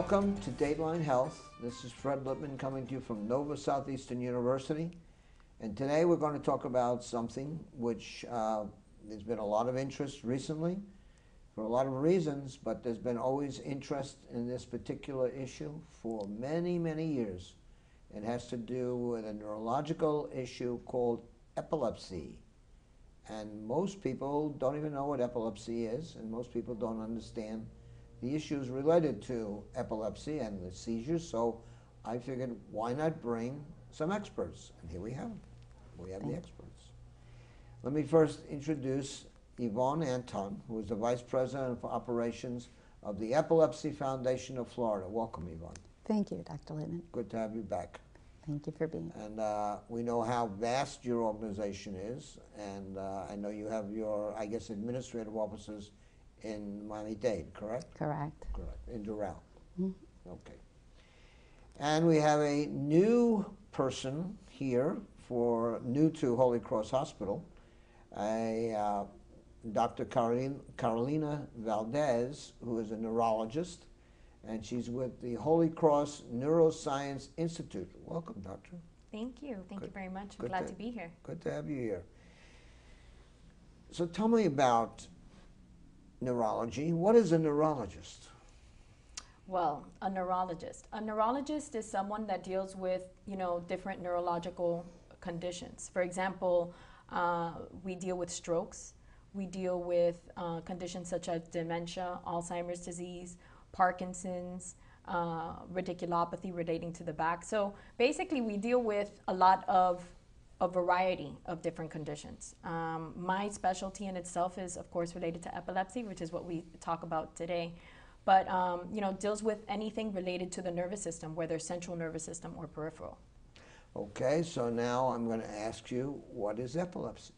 Welcome to Dateline Health. This is Fred Lippman coming to you from Nova Southeastern University. And today we're going to talk about something which there's been a lot of interest recently for a lot of reasons, but there's been always interest in this particular issue for many, many years. It has to do with a neurological issue called epilepsy. And most people don't even know what epilepsy is, and most people don't understand the issues related to epilepsy and the seizures. So I figured, why not bring some experts? And here we have them. We have the experts. Let me first introduce Yvonne Anton, who is the Vice President of Operations of the Epilepsy Foundation of Florida. Welcome, Yvonne. Thank you, Dr. Lippman. Good to have you back. Thank you for being here. And we know how vast your organization is, and I know you have your, I guess, administrative offices in Miami-Dade, correct? Correct. Correct, in Doral. Mm-hmm. Okay. And we have a new person here new to Holy Cross Hospital, Dr. Carolina Valdez, who is a neurologist, and she's with the Holy Cross Neuroscience Institute. Welcome, doctor. Thank you. Thank you very much. I'm glad to be here. Good to have you here. So tell me about neurology. What is a neurologist? Well, a neurologist is someone that deals with, different neurological conditions. For example, we deal with strokes. We deal with conditions such as dementia, Alzheimer's disease, Parkinson's, radiculopathy relating to the back. So basically we deal with a variety of different conditions. My specialty in itself is, of course, related to epilepsy, which is what we talk about today. But, deals with anything related to the nervous system, whether central nervous system or peripheral. Okay, so now I'm going to ask you, what is epilepsy?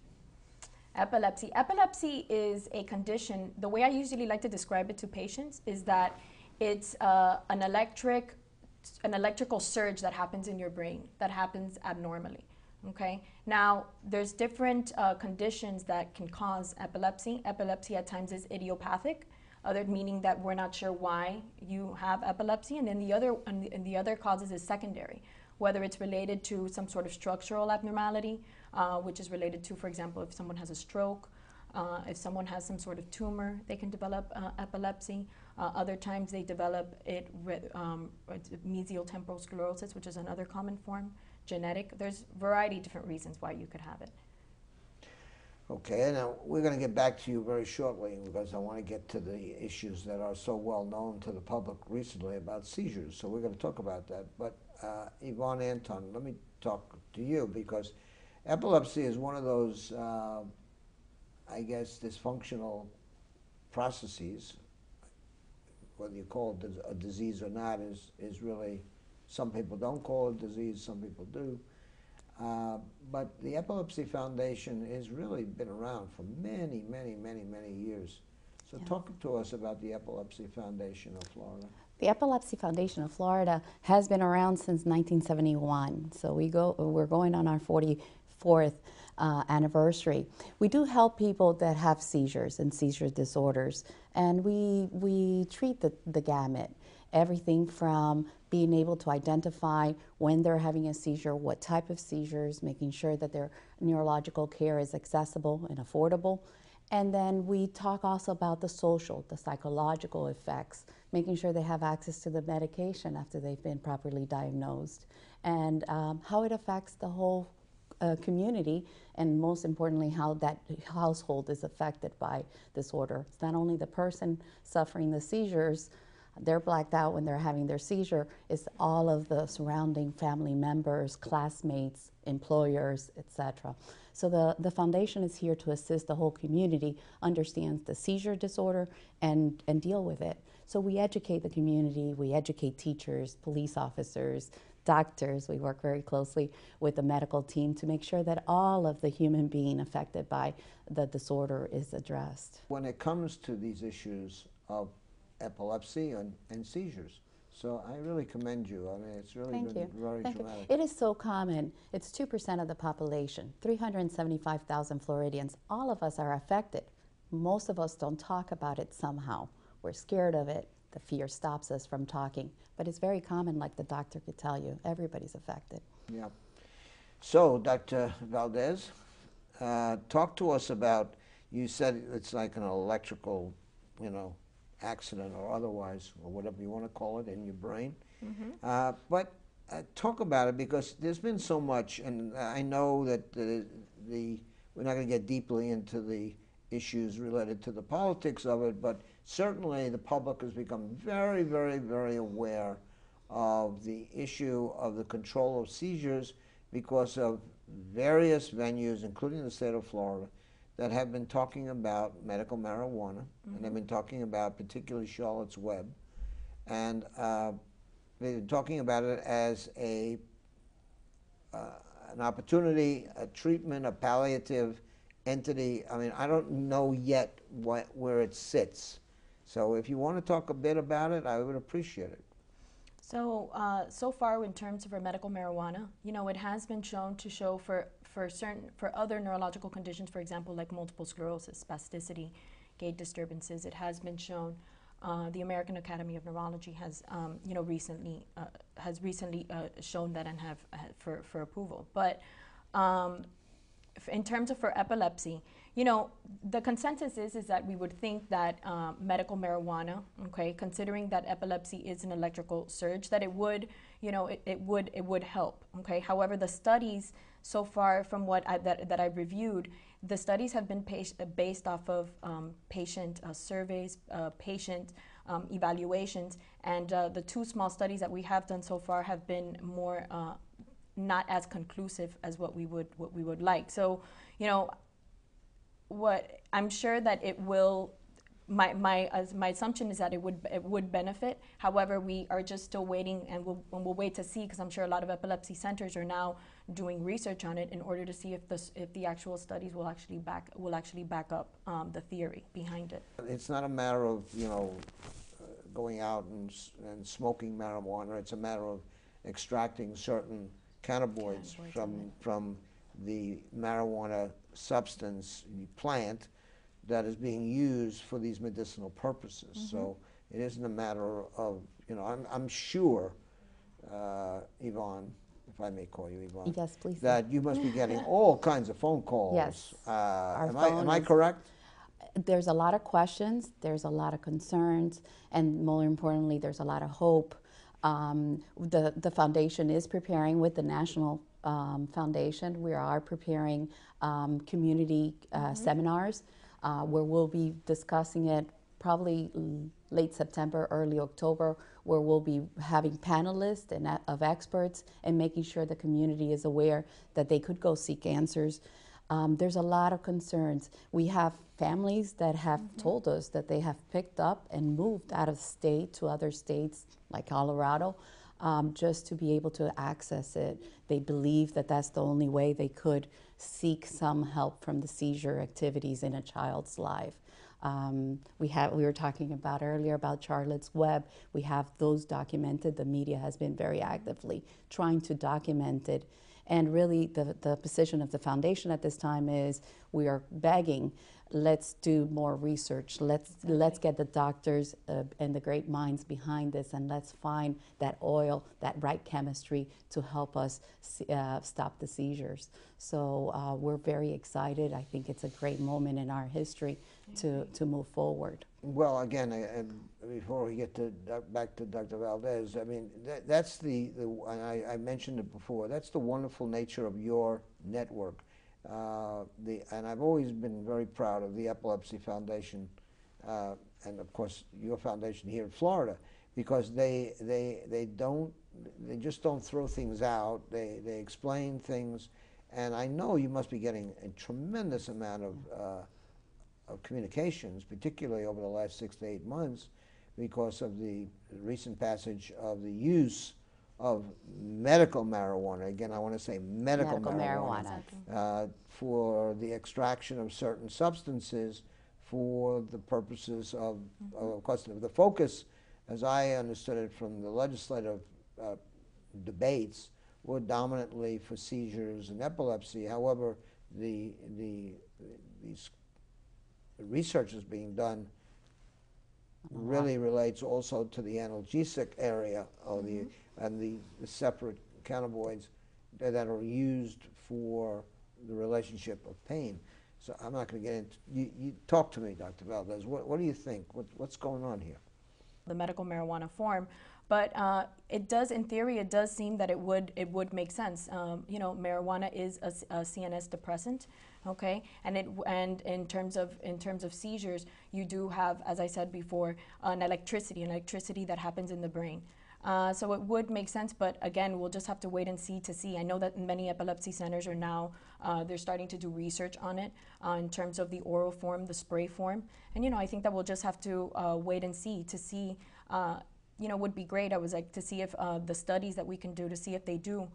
Epilepsy is a condition. The way I usually like to describe it to patients is that it's an electrical surge that happens in your brain that happens abnormally. Okay. Now, there's different conditions that can cause epilepsy. Epilepsy at times is idiopathic, meaning that we're not sure why you have epilepsy, and then the other causes is secondary, whether it's related to some sort of structural abnormality, which is related to, for example, if someone has a stroke, if someone has some sort of tumor, they can develop epilepsy. Other times they develop it with mesial temporal sclerosis, which is another common form, genetic. There's a variety of different reasons why you could have it. Okay, now we're going to get back to you very shortly because I want to get to the issues that are so well known to the public recently about seizures. So we're going to talk about that. But Yvonne Anton, let me talk to you because epilepsy is one of those, I guess, dysfunctional processes. Whether you call it a disease or not is really, some people don't call it a disease, some people do. But the Epilepsy Foundation has really been around for many, many, many, many years. So talk to us about the Epilepsy Foundation of Florida. The Epilepsy Foundation of Florida has been around since 1971. So we're going on our 44th anniversary. We do help people that have seizures and seizure disorders, and we treat the gamut. Everything from being able to identify when they're having a seizure, what type of seizures, making sure that their neurological care is accessible and affordable. And then we talk also about the social, the psychological effects, making sure they have access to the medication after they've been properly diagnosed, and how it affects the whole community, and most importantly, how that household is affected by disorder. It's not only the person suffering the seizures, they're blacked out when they're having their seizure, it's all of the surrounding family members, classmates, employers, etc. So the foundation is here to assist the whole community understands the seizure disorder and deal with it. So we educate the community, we educate teachers, police officers, doctors. We work very closely with the medical team to make sure that all of the human being affected by the disorder is addressed. When it comes to these issues of epilepsy and seizures, so I really commend you. I mean, it's really been very dramatic. It is so common. It's 2% of the population, 375,000 Floridians. All of us are affected. Most of us don't talk about it somehow. We're scared of it. The fear stops us from talking. But it's very common, like the doctor could tell you. Everybody's affected. Yeah. So, Dr. Valdez, talk to us about, you said it's like an electrical, accident or otherwise, or whatever you want to call it, in your brain. But talk about it, because there's been so much, and I know that we're not going to get deeply into the issues related to the politics of it, but certainly the public has become very, very, very aware of the issue of the control of seizures because of various venues, including the state of Florida, that have been talking about medical marijuana, and they've been talking about particularly Charlotte's Web, and they've been talking about it as an opportunity, a treatment, a palliative entity. I mean, I don't know yet where it sits. So if you want to talk a bit about it, I would appreciate it. So, so far in terms of our medical marijuana, it has been shown to show for other neurological conditions, for example, like multiple sclerosis, spasticity, gait disturbances. It has been shown. The American Academy of Neurology has, recently shown that and have for approval. But in terms of for epilepsy, the consensus is that we would think that medical marijuana, okay, considering that epilepsy is an electrical surge, that it would, it would help, okay. However, the studies so far from what that I've reviewed, the studies have been based off of patient surveys, patient evaluations, and the two small studies that we have done so far have been more not as conclusive as what we would like. So, what I'm sure that it will. My assumption is that it would benefit. However, we are just still waiting, and we'll wait to see, because I'm sure a lot of epilepsy centers are now doing research on it in order to see if the actual studies will actually back up the theory behind it. It's not a matter of going out and smoking marijuana. It's a matter of extracting certain cannabinoids from the marijuana substance, the plant, that is being used for these medicinal purposes. So it isn't a matter of, I'm sure, Yvonne, if I may call you Yvonne. Yes, please. That you must be getting all kinds of phone calls. Yes. Am I correct? There's a lot of questions, there's a lot of concerns, and more importantly, there's a lot of hope. The foundation is preparing with the National Foundation. We are preparing community seminars where we'll be discussing it probably late September, early October, where we'll be having panelists and of experts and making sure the community is aware that they could go seek answers. There's a lot of concerns. We have families that have told us that they have picked up and moved out of state to other states like Colorado just to be able to access it. They believe that that's the only way they could seek some help from the seizure activities in a child's life. We were talking about earlier about Charlotte's Web. We have those documented. The media has been very actively trying to document it. And really the position of the foundation at this time is we are begging, let's do more research. Let's get the doctors and the great minds behind this, and let's find that oil, that right chemistry to help us stop the seizures. So we're very excited. I think it's a great moment in our history to move forward. Well, again, before we get back to Dr. Valdez, I mean, that's and I mentioned it before, that's the wonderful nature of your network. And I've always been very proud of the Epilepsy Foundation, and of course your foundation here in Florida, because they just don't throw things out. They explain things, and I know you must be getting a tremendous amount of communications, particularly over the last 6 to 8 months, because of the recent passage of the use of medical marijuana. Again, I want to say medical marijuana. For the extraction of certain substances for the purposes of course, the focus, as I understood it from the legislative debates, were dominantly for seizures and epilepsy. However, the research is being done really relates also to the analgesic area of and the separate cannabinoids that are used for the relationship of pain. So I'm not going to get into, you talk to me, Dr. Valdez. What do you think? What's going on here? The medical marijuana form, but it does, in theory, it does seem that it would make sense. You know, marijuana is a CNS depressant, okay, and in terms of seizures, you do have, as I said before, an electricity that happens in the brain. So it would make sense, but again, we'll just have to wait and see to see. I know that many epilepsy centers are now, they're starting to do research on it in terms of the oral form, the spray form. And, you know, I think that we'll just have to wait and see to see, you know, would be great. I was like to see if the studies that we can do to see if they do,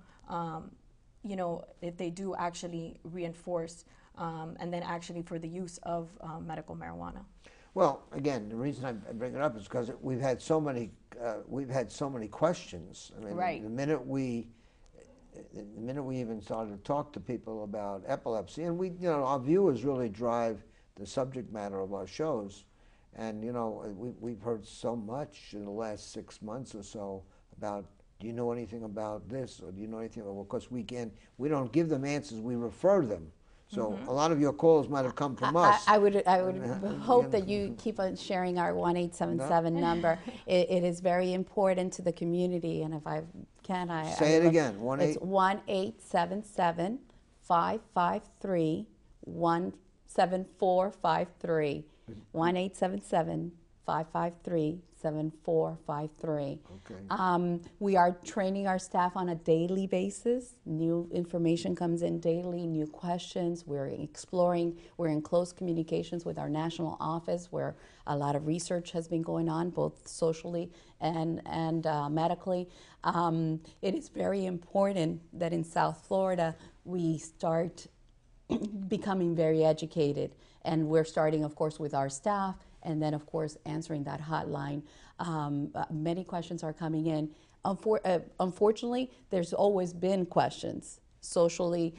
you know, if they do actually reinforce and then actually for the use of medical marijuana. Well, again, the reason I bring it up is because we've had so many questions. I mean, Right. the minute we even started to talk to people about epilepsy, and we, you know, our viewers really drive the subject matter of our shows, and you know, we've heard so much in the last 6 months or so about, do you know anything about this, or do you know anything about? Well, because we don't give them answers, we refer them. So a lot of your calls might have come from us. I would hope that you keep on sharing our 1-877 number. It is very important to the community, and if I can, Say it again. It's 1-877-553-17453. 1-877-553-7453. Okay. We are training our staff on a daily basis. New information comes in daily, new questions. We're exploring. We're in close communications with our national office, where a lot of research has been going on, both socially and medically. It is very important that in South Florida we start becoming very educated, and we're starting, of course, with our staff, and then, of course, answering that hotline. Many questions are coming in. Unfortunately, there's always been questions, socially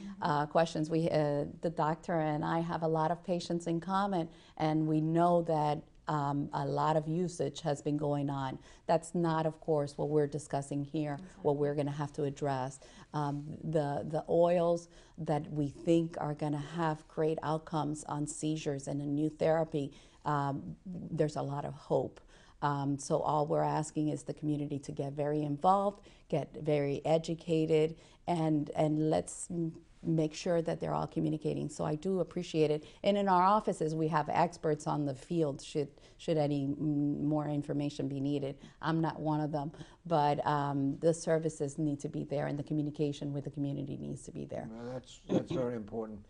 questions. The doctor and I have a lot of patients in common, and we know that a lot of usage has been going on. That's not, of course, what we're discussing here, exactly. What we're going to have to address. The oils that we think are going to have great outcomes on seizures and a new therapy, there's a lot of hope. So all we're asking is the community to get very involved, get very educated, and let's make sure that they're all communicating. So I do appreciate it. And in our offices, we have experts on the field should any more information be needed. I'm not one of them, but the services need to be there, and the communication with the community needs to be there. Well, that's very important.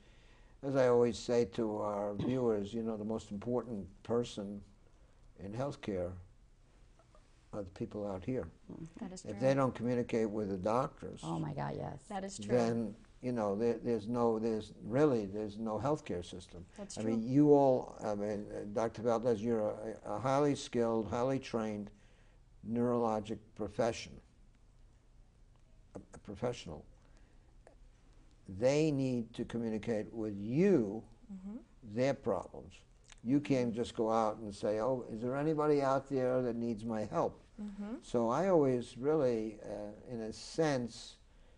As I always say to our viewers, you know, the most important person in healthcare are the people out here. That is true. If they don't communicate with the doctors, oh my God, yes, that is true. Then you know there's no healthcare system. That's I true. mean, you all. I mean, Dr. Valdez, you're a highly skilled, highly trained neurologic professional. They need to communicate with you their problems. You can't just go out and say, oh, is there anybody out there that needs my help? So I always really, in a sense,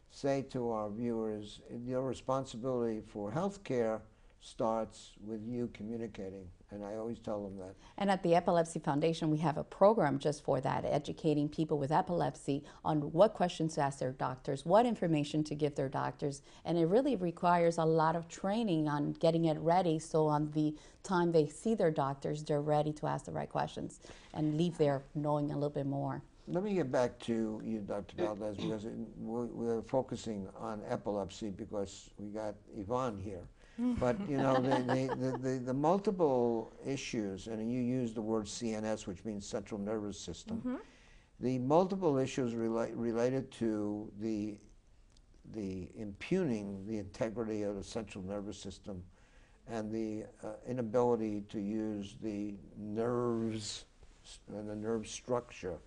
say to our viewers, your responsibility for healthcare starts with you communicating. And I always tell them that. And at the Epilepsy Foundation, we have a program just for that, educating people with epilepsy on what questions to ask their doctors, what information to give their doctors. And it really requires a lot of training on getting it ready, so on the time they see their doctors, they're ready to ask the right questions and leave there knowing a little bit more. Let me get back to you, Dr. Valdez, because we're focusing on epilepsy because we got Yvonne here. But you know, the multiple issues, and you use the word CNS, which means central nervous system. The multiple issues related to the impugning the integrity of the central nervous system, and the inability to use the nerves and the nerve structure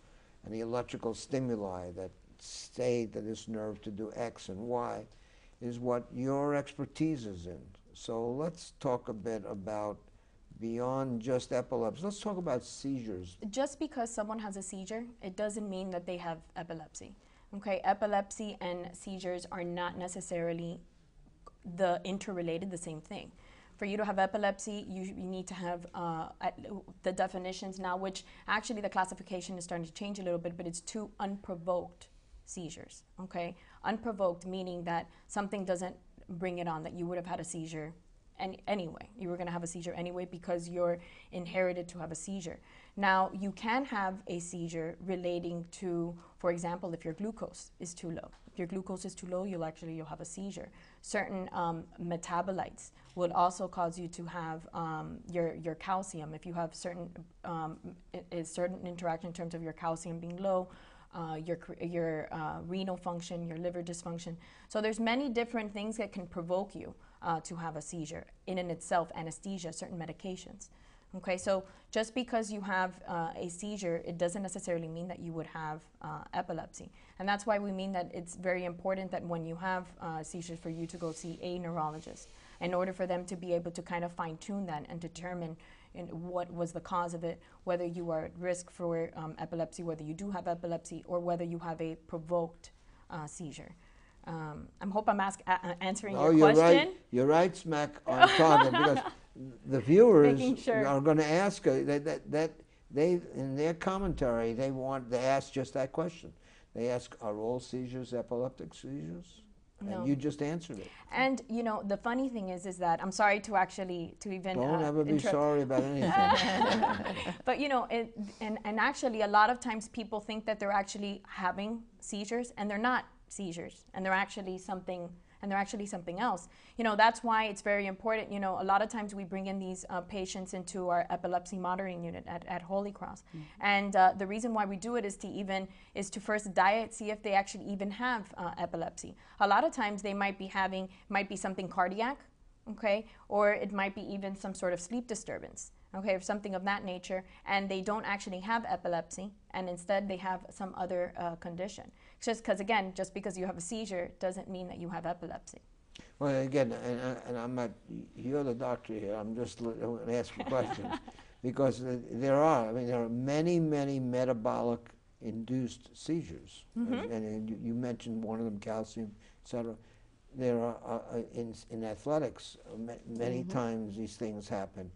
and the electrical stimuli that say to this nerve to do X and Y, is what your expertise is in. So let's talk a bit about beyond just epilepsy. Let's talk about seizures. Just because someone has a seizure, it doesn't mean that they have epilepsy. Okay, epilepsy and seizures are not necessarily interrelated, the same thing. For you to have epilepsy, you need to have the definitions now, which actually the classification is starting to change a little bit, but it's 2 unprovoked seizures, okay? Unprovoked meaning that something doesn't bring it on, that you would have had a seizure anyway. You were going to have a seizure anyway because you're inherited to have a seizure. Now, you can have a seizure relating to, for example, if your glucose is too low. If your glucose is too low, you'll have a seizure. Certain metabolites will also cause you to have your calcium. If you have certain interaction in terms of your calcium being low, your renal function, your liver dysfunction. So there's many different things that can provoke you to have a seizure. In and itself, anesthesia, certain medications. Okay, so just because you have a seizure, it doesn't necessarily mean that you would have epilepsy. And that's why we mean that it's very important that when you have seizures for you to go see a neurologist in order for them to be able to kind of fine-tune that and determine what was the cause of it, whether you are at risk for epilepsy, whether you do have epilepsy, or whether you have a provoked seizure. I hope I'm answering your question. You're right, smack on target, because the viewers sure. are going to ask that they in their commentary they ask just that question. They ask, are all seizures epileptic seizures? No. And you just answered it. And the funny thing is that I'm sorry to even don't ever be sorry about anything. But and actually a lot of times people think that they're actually having seizures, and they're not seizures, and they're actually something else. That's why it's very important. A lot of times we bring in these patients into our epilepsy monitoring unit at Holy Cross. Mm-hmm. And the reason why we do it is to first see if they actually even have epilepsy. A lot of times they might be something cardiac, okay, or it might be even some sort of sleep disturbance, okay, or something of that nature, and they don't actually have epilepsy, and instead they have some other condition. Just because you have a seizure doesn't mean that you have epilepsy. Well, again, and I'm not, you're the doctor here, I'm just asking questions, because there are many, many metabolic induced seizures. Mm-hmm. And you mentioned one of them, calcium, et cetera. There are, in athletics, many mm-hmm. times these things happen.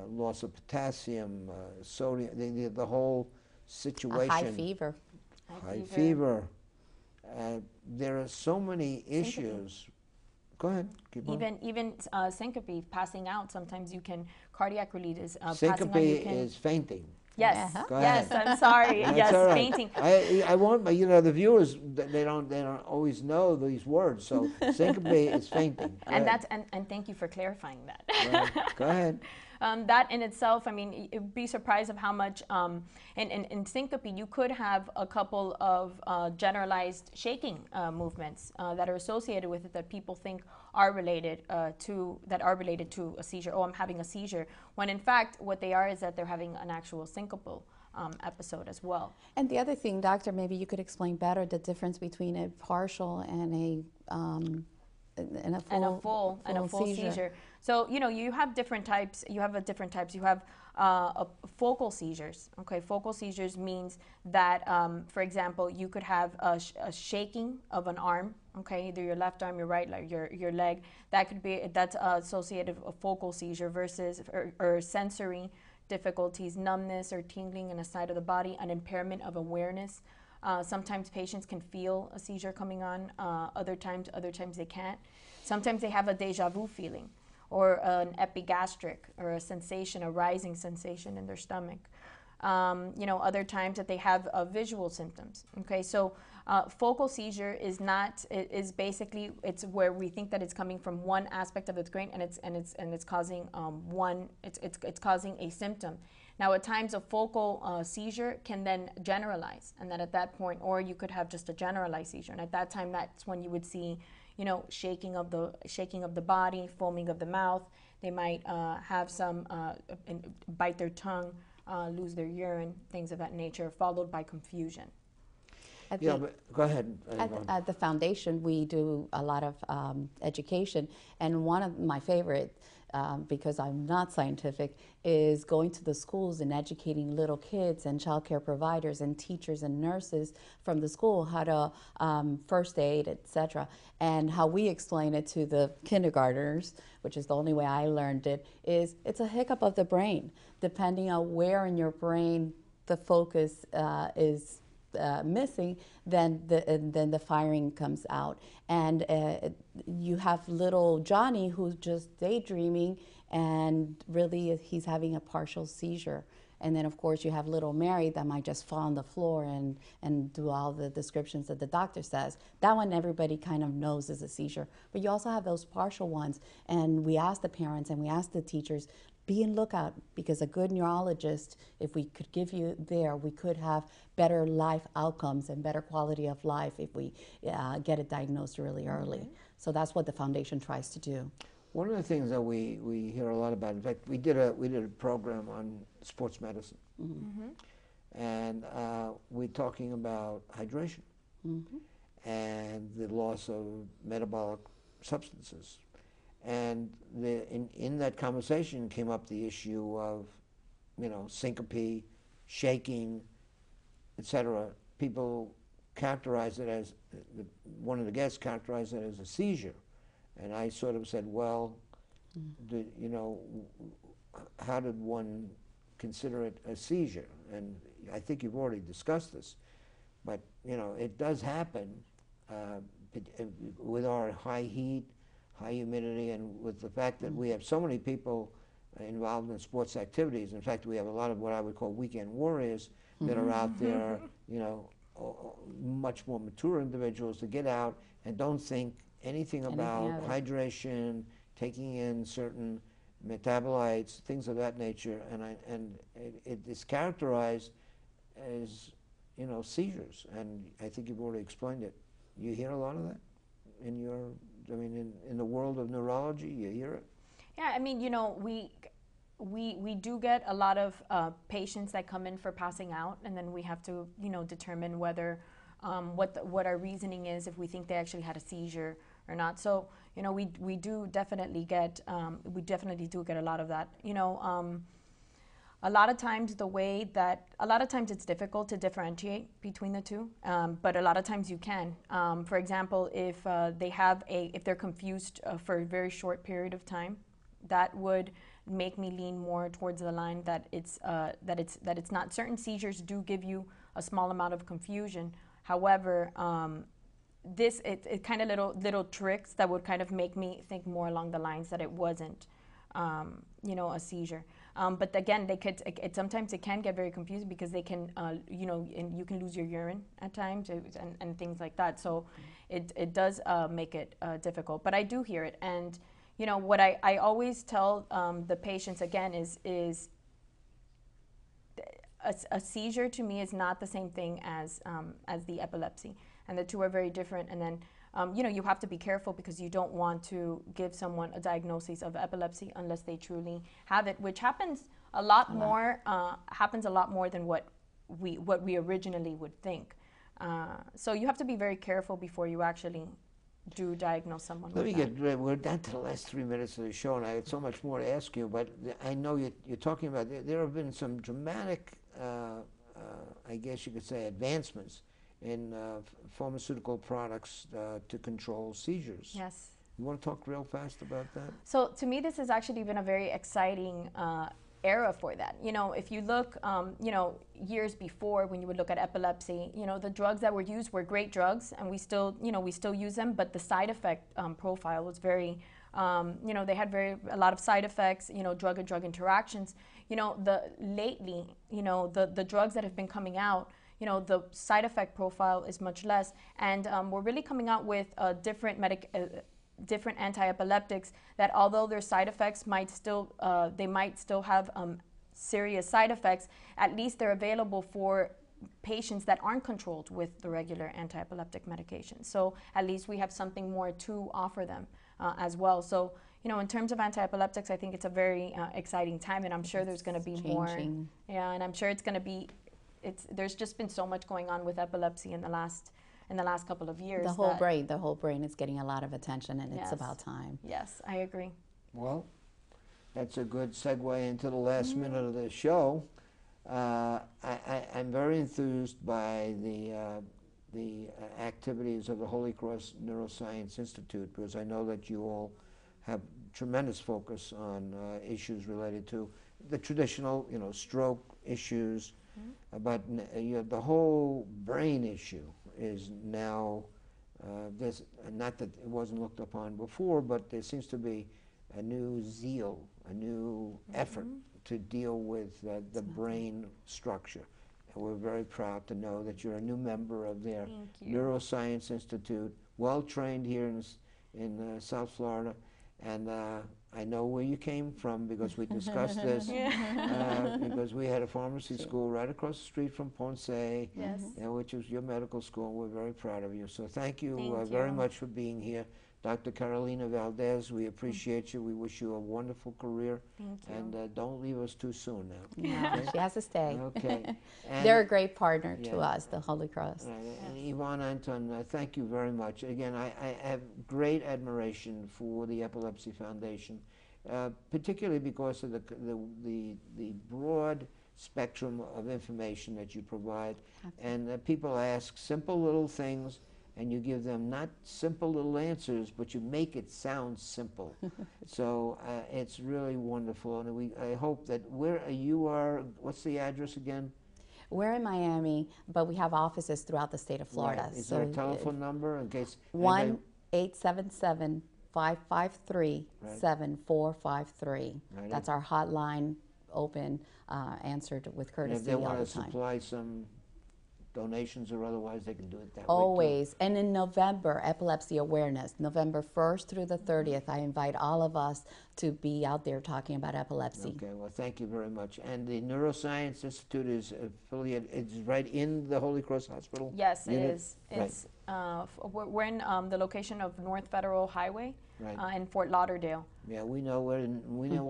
Loss of potassium, sodium, the whole situation. A high fever. High fever. There are so many issues. Go ahead. Keep on. Even syncope, passing out. Sometimes you can cardiac relief is syncope is fainting. Yes. Uh-huh. Yes. I'm sorry. Yes, right. fainting. I want, the viewers, they don't always know these words. So syncope is fainting. And and thank you for clarifying that. Right. Go ahead. That in itself, you'd be surprised of how much, in syncope, you could have a couple of generalized shaking movements that are associated with it that people think are related to a seizure. Oh, I'm having a seizure. When in fact, what they are is that they're having an actual syncopal episode as well. And the other thing, doctor, maybe you could explain better the difference between a partial and a full seizure. So you have different types. You have focal seizures. Okay, focal seizures means that, for example, you could have a shaking of an arm. Okay, either your left arm, your right leg, your leg. That's associated with a focal seizure versus or sensory difficulties, numbness or tingling in a side of the body, an impairment of awareness. Sometimes patients can feel a seizure coming on. Other times they can't. Sometimes they have a deja vu feeling, or an epigastric, or a rising sensation in their stomach. Other times that they have visual symptoms. Okay, so focal seizure is basically, it's where we think that it's coming from one aspect of the brain, and it's causing it's causing a symptom. Now, at times, a focal seizure can then generalize, and then at that point, or you could have just a generalized seizure, and at that time, that's when you would see, shaking of the body, foaming of the mouth. They might have some bite their tongue, lose their urine, things of that nature, followed by confusion. But go ahead. At the foundation, we do a lot of education, and one of my favorite because I'm not scientific, is going to the schools and educating little kids and childcare providers and teachers and nurses from the school how to first aid, etc. And how we explain it to the kindergartners, which is the only way I learned it, is it's a hiccup of the brain. Depending on where in your brain the focus is missing, then the firing comes out, and you have little Johnny who's just daydreaming, and really he's having a partial seizure. And then of course you have little Mary that might just fall on the floor and do all the descriptions that the doctor says. That one everybody kind of knows is a seizure. But you also have those partial ones, and we ask the parents and we ask the teachers, be in lookout, because a good neurologist, if we could give you there, we could have better life outcomes and better quality of life if we get it diagnosed really early. So that's what the foundation tries to do. One of the things that we hear a lot about, in fact, we did a program on sports medicine, and we're talking about hydration and the loss of metabolic substances. And in that conversation came up the issue of, syncope, shaking, etc. People characterize it as, one of the guests characterized it as a seizure. And I sort of said, well, how did one consider it a seizure? And I think you've already discussed this, but it does happen with our high heat, high humidity, and with the fact that we have so many people involved in sports activities. In fact, we have a lot of what I would call weekend warriors that are out there, much more mature individuals that get out and don't think anything about hydration, taking in certain metabolites, things of that nature, and it is characterized as seizures. And I think you've already explained it. You hear a lot of that in your, in the world of neurology. You hear it. Yeah, we do get a lot of patients that come in for passing out, and then we have to determine whether what our reasoning is, if we think they actually had a seizure or not. So we do definitely get a lot of that. A lot of times it's difficult to differentiate between the two, but a lot of times you can. For example, if they're confused for a very short period of time, that would make me lean more towards the line that it's not. Certain seizures do give you a small amount of confusion. However, it kind of little tricks that would kind of make me think more along the lines that it wasn't, a seizure. But again, sometimes it can get very confusing because they can, and you can lose your urine at times and things like that. So it does make it difficult. But I do hear it, and what I always tell the patients again is a seizure to me is not the same thing as the epilepsy, and the two are very different. And then you have to be careful because you don't want to give someone a diagnosis of epilepsy unless they truly have it, which happens a lot more than what we originally would think. So you have to be very careful before you actually do diagnose someone with that. We're down to the last 3 minutes of the show, and I had so much more to ask you, but I know you're talking about, there have been some dramatic, I guess you could say, advancements in pharmaceutical products to control seizures. Yes. You want to talk real fast about that? So to me, this has actually been a very exciting era for that. If you look, years before, when you would look at epilepsy, the drugs that were used were great drugs, and we still use them, but the side effect profile was very, they had a lot of side effects, drug and drug interactions. Lately, the drugs that have been coming out, the side effect profile is much less, and we're really coming out with different anti-epileptics that, although their side effects might still have serious side effects, at least they're available for patients that aren't controlled with the regular anti-epileptic medications. So at least we have something more to offer them as well. So in terms of anti-epileptics, I think it's a very exciting time, and I'm sure there's going to be more. Yeah, and I'm sure it's going to be. There's just been so much going on with epilepsy in the last couple of years. The whole brain is getting a lot of attention, and it's about time. Yes, I agree. Well, That's a good segue into the last minute of the show. I'm very enthused by the activities of the Holy Cross Neuroscience Institute, because I know that you all have tremendous focus on issues related to the traditional, stroke issues, but the whole brain issue is now, there's, not that it wasn't looked upon before, but there seems to be a new zeal, a new effort to deal with the brain structure. And we're very proud to know that you're a new member of their Neuroscience Institute, well trained here in South Florida. And I know where you came from, because we discussed this, because we had a pharmacy school right across the street from Ponce, which is your medical school. We're very proud of you. So thank you very much for being here. Dr. Carolina Valdez, we appreciate you. We wish you a wonderful career. Thank you. And don't leave us too soon now. No, she has to stay. Okay. And They're a great partner to us, the Holy Cross. And Yvonne Anton, thank you very much. Again, I have great admiration for the Epilepsy Foundation, particularly because of the broad spectrum of information that you provide. Absolutely. And people ask simple little things, and you give them not simple little answers, but you make it sound simple. So it's really wonderful. And I hope that where you are, what's the address again? We're in Miami, but we have offices throughout the state of Florida. Right. Is there a telephone number in case? 1-877-553-7453. That's our hotline, open, answered with courtesy And if they all want the to time. supply some donations or otherwise, they can do it that way. Always. And in November, Epilepsy Awareness, November 1st through the 30th, I invite all of us to be out there talking about epilepsy. Okay, well, thank you very much. And the Neuroscience Institute is affiliated, it's right in the Holy Cross Hospital? Yes, it unit? is. It's we're in the location of North Federal Highway in Fort Lauderdale. Yeah, we know where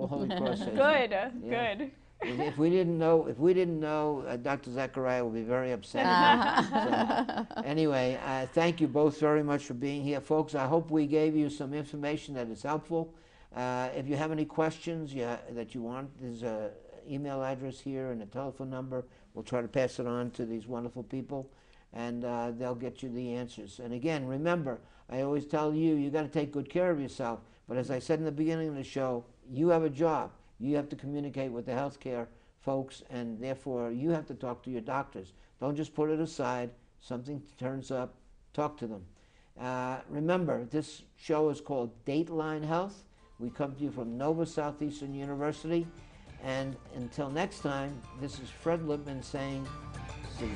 Holy Cross is. Good, Yeah. good. If we didn't know, Dr. Zachariah would be very upset. So, anyway, thank you both very much for being here, folks. I hope we gave you some information that is helpful. If you have any questions that you want, there's an email address here and a telephone number. We'll try to pass it on to these wonderful people, and they'll get you the answers. And again, remember, I always tell you got to take good care of yourself. But as I said in the beginning of the show, you have a job. You have to communicate with the healthcare folks, and therefore you have to talk to your doctors. Don't just put it aside. Something turns up, talk to them. Remember, this show is called Dateline Health. We come to you from Nova Southeastern University. And until next time, this is Fred Lippman saying, see you.